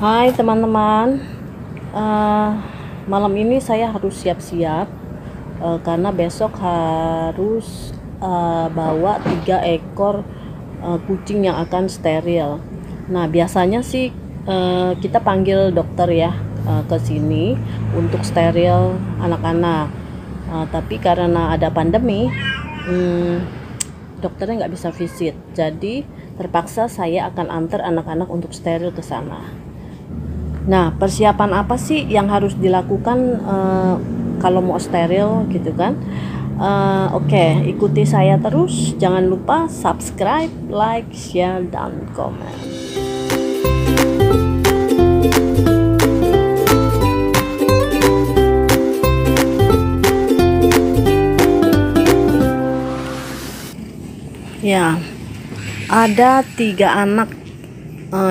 Hai teman-teman. Eh, Malam ini saya harus siap-siap karena besok harus bawa 3 ekor kucing yang akan steril. Nah, biasanya sih kita panggil dokter ya ke sini untuk steril anak-anak. Tapi karena ada pandemi, dokternya nggak bisa visit. Jadi terpaksa saya akan antar anak-anak untuk steril ke sana. Nah, persiapan apa sih yang harus dilakukan kalau mau steril gitu kan? Oke, ikuti saya terus. Jangan lupa subscribe, like, share, dan komen. Ya, ada 3 anak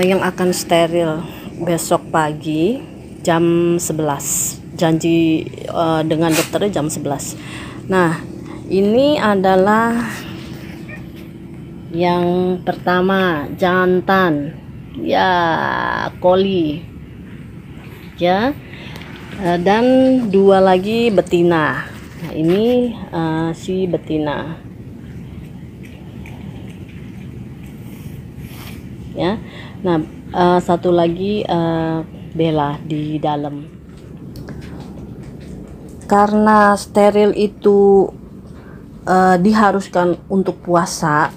yang akan steril besok pagi jam 11. Janji dengan dokternya jam 11. Nah, ini adalah yang pertama, jantan. Ya, koli. Ya. Dan 2 lagi betina. Nah, ini si betina. Ya. Nah, 1 lagi Bella di dalam. Karena steril itu diharuskan untuk puasa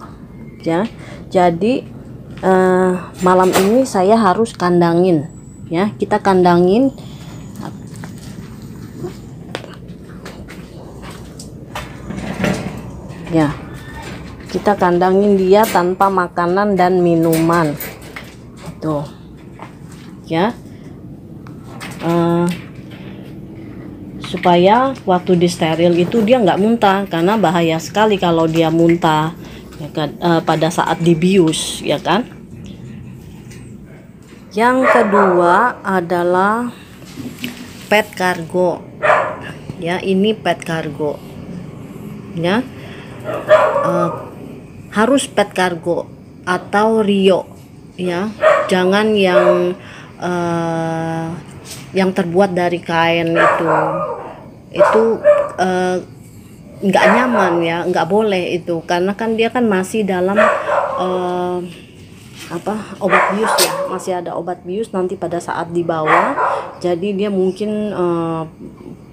ya, jadi malam ini saya harus kandangin ya. Kita kandangin ya, kita kandangin dia tanpa makanan dan minuman tuh ya, supaya waktu di steril itu dia nggak muntah, karena bahaya sekali kalau dia muntah ya kan, pada saat dibius ya kan. Yang kedua adalah pet kargo ya. Ini pet kargo ya, harus pet kargo atau Rio ya, jangan yang terbuat dari kain itu nggak nyaman ya, nggak boleh itu, karena kan dia kan masih dalam obat bius ya, masih ada obat bius nanti pada saat dibawa, jadi dia mungkin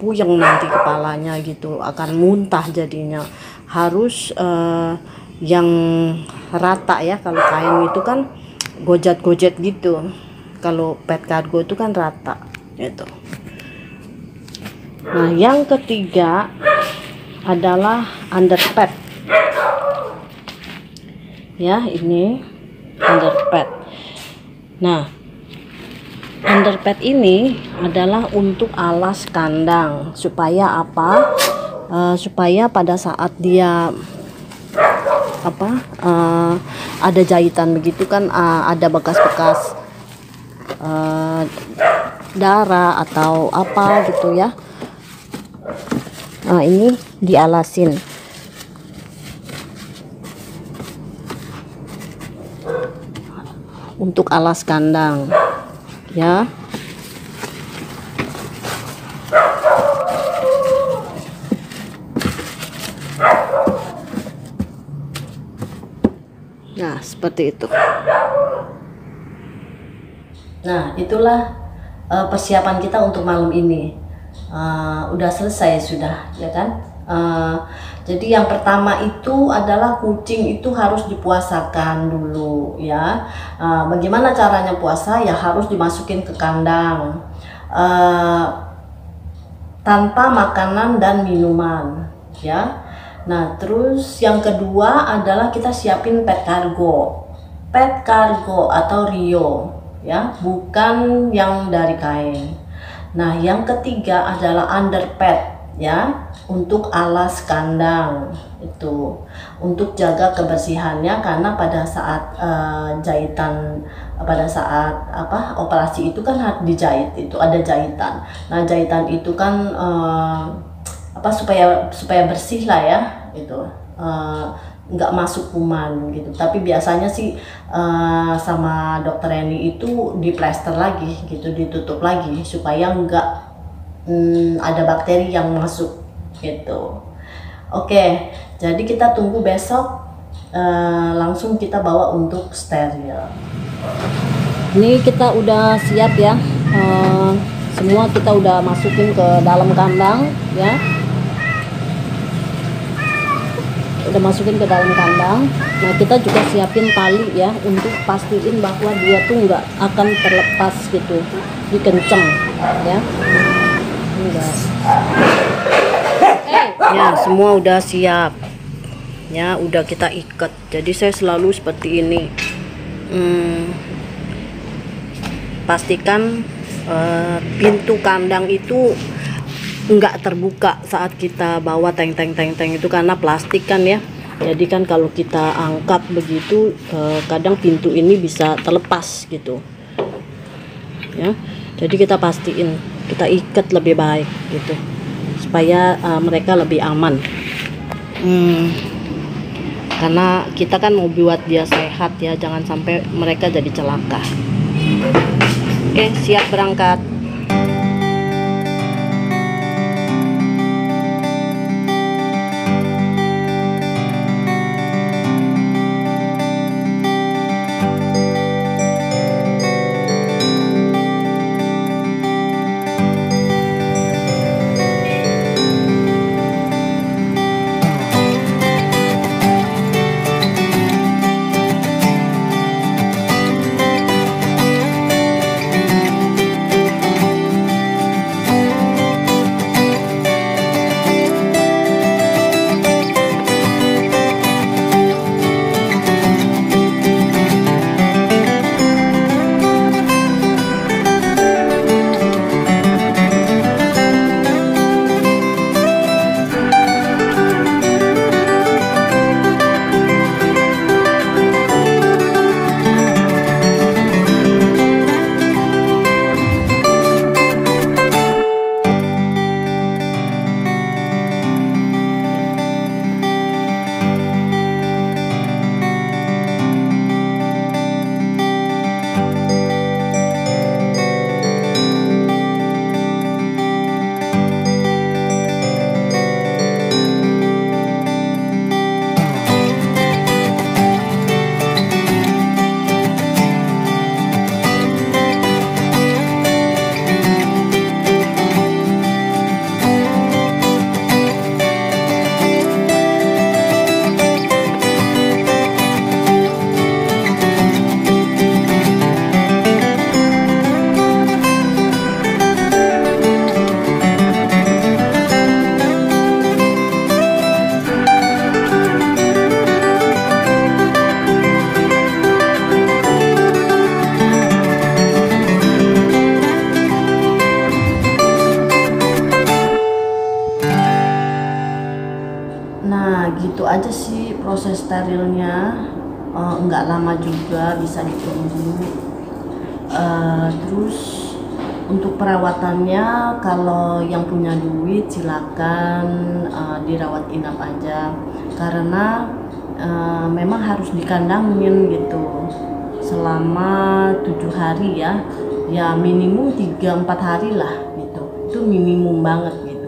puyeng nanti kepalanya gitu, akan muntah jadinya. Harus yang rata ya, kalau kain itu kan gojat-gojat gitu, kalau pet kargo itu kan rata gitu. Nah, yang ketiga adalah underpad ya, ini underpad. Nah, underpad ini adalah untuk alas kandang, supaya apa? Supaya pada saat dia ada jahitan begitu kan, ada bekas-bekas darah atau apa gitu ya. Nah, ini dialasin untuk alas kandang ya. Nah, seperti itu. Nah, itulah persiapan kita untuk malam ini. Udah selesai sudah ya kan. Jadi yang pertama itu adalah kucing itu harus dipuasakan dulu ya. Bagaimana caranya puasa? Ya harus dimasukin ke kandang tanpa makanan dan minuman ya. Nah, terus yang kedua adalah kita siapin pet kargo atau Rio ya, bukan yang dari kain. Nah, yang ketiga adalah underpad ya, untuk alas kandang itu, untuk jaga kebersihannya, karena pada saat jahitan, pada saat operasi itu kan dijahit, itu ada jahitan. Nah, jahitan itu kan supaya bersih lah ya itu. nggak masuk kuman gitu. Tapi biasanya sih sama dokter Eni itu diplester lagi gitu, ditutup lagi supaya nggak ada bakteri yang masuk gitu. Oke, jadi kita tunggu besok, langsung kita bawa untuk steril. Ini kita udah siap ya, semua kita udah masukin ke dalam kandang ya. Udah masukin ke dalam kandang. Nah, kita juga siapin tali ya untuk pastiin bahwa dia tuh nggak akan terlepas gitu, dikenceng ya. Enggak. Ya, semua udah siap ya, udah kita ikat. Jadi saya selalu seperti ini, pastikan pintu kandang itu nggak terbuka saat kita bawa tank itu, karena plastik kan ya. Jadi kan kalau kita angkat begitu, kadang pintu ini bisa terlepas gitu ya. Jadi kita pastiin kita ikat lebih baik gitu supaya mereka lebih aman, karena kita kan mau buat dia sehat ya, jangan sampai mereka jadi celaka. Oke, siap berangkat. Gitu aja sih proses sterilnya, nggak lama juga, bisa ditunggu. Terus untuk perawatannya, kalau yang punya duit silakan dirawat inap aja, karena memang harus dikandangin gitu selama 7 hari ya, ya minimum 3-4 hari lah gitu, itu minimum banget gitu.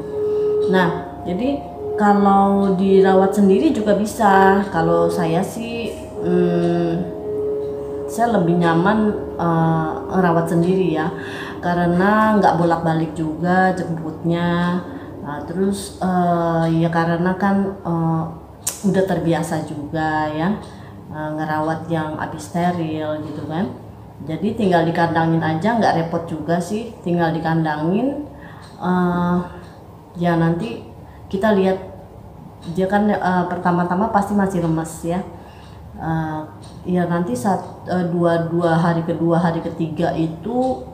Nah, jadi kalau dirawat sendiri juga bisa. Kalau saya sih saya lebih nyaman rawat sendiri ya, karena nggak bolak-balik juga jemputnya. Terus ya karena kan udah terbiasa juga ya ngerawat yang habis steril gitu kan. Jadi tinggal dikandangin aja, nggak repot juga sih, tinggal dikandangin. Ya nanti kita lihat dia kan pertama-tama pasti masih lemas ya. Ya nanti saat dua hari kedua, hari ketiga itu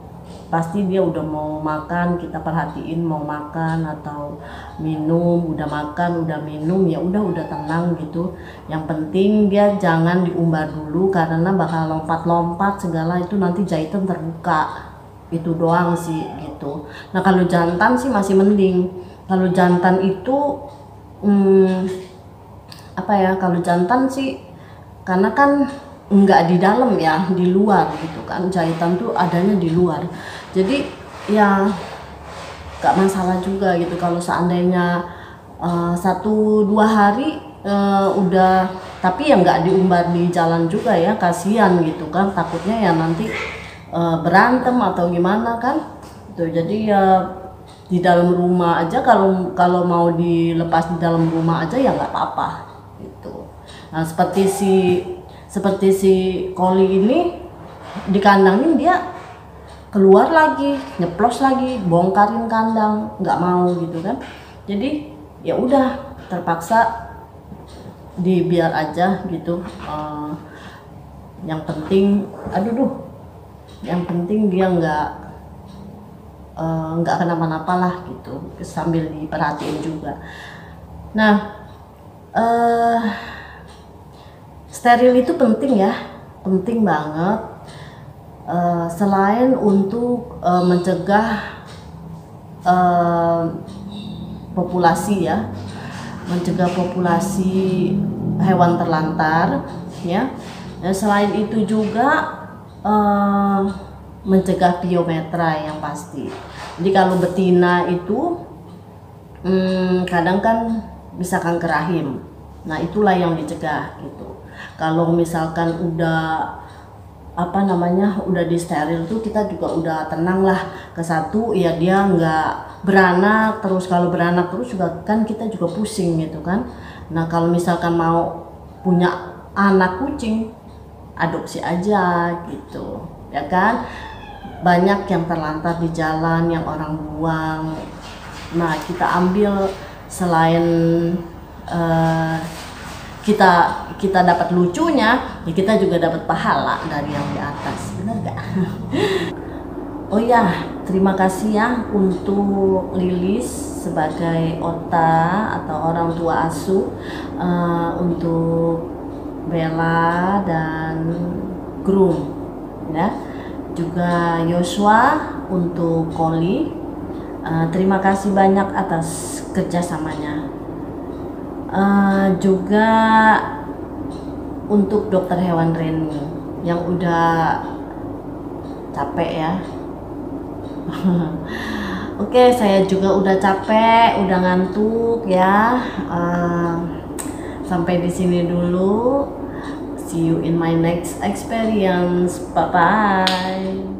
pasti dia udah mau makan, kita perhatiin mau makan atau minum, udah makan, udah minum, ya udah tenang gitu. Yang penting dia jangan diumbar dulu, karena bakal lompat-lompat segala, itu nanti jahitan terbuka. Itu doang sih gitu. Nah kalau jantan sih masih mending. Kalau jantan itu apa ya, kalau jantan sih karena kan nggak di dalam ya, di luar gitu kan, jahitan tuh adanya di luar, jadi ya nggak masalah juga gitu kalau seandainya 1-2 hari udah, tapi ya nggak diumbar di jalan juga ya, kasihan gitu kan, takutnya ya nanti berantem atau gimana kan gitu. Jadi ya di dalam rumah aja, kalau mau dilepas di dalam rumah aja ya nggak apa-apa gitu. Nah seperti si Koli ini dikandangin, dia keluar lagi, nyeplos lagi, bongkarin kandang, nggak mau gitu kan. Jadi ya udah, terpaksa dibiar aja gitu. Yang penting, yang penting dia nggak kenapa-napa lah gitu, sambil diperhatiin juga. Nah, steril itu penting ya, penting banget. Selain untuk mencegah populasi ya, mencegah populasi hewan terlantar ya. Dan selain itu juga mencegah piometra yang pasti. Jadi kalau betina itu kadang kan bisa kanker rahim. Nah, itulah yang dicegah gitu. Kalau misalkan udah udah disteril tuh, kita juga udah tenang lah. Ke satu ya, dia nggak beranak terus. Kalau beranak terus juga kan kita juga pusing gitu kan. Nah, kalau misalkan mau punya anak kucing, adopsi aja gitu ya kan. Banyak yang terlantar di jalan yang orang buang. Nah, kita ambil, selain kita dapat lucunya, ya kita juga dapat pahala dari yang di atas, benar gak? Oh ya, terima kasih ya untuk Lilis sebagai OTA atau orang tua asuh untuk Bella dan Groom ya. Juga Yosua untuk Koli. Terima kasih banyak atas kerjasamanya. Juga untuk dokter hewan Reni yang udah capek ya. Oke, saya juga udah capek, udah ngantuk ya. Sampai di sini dulu. See you in my next experience. Bye bye.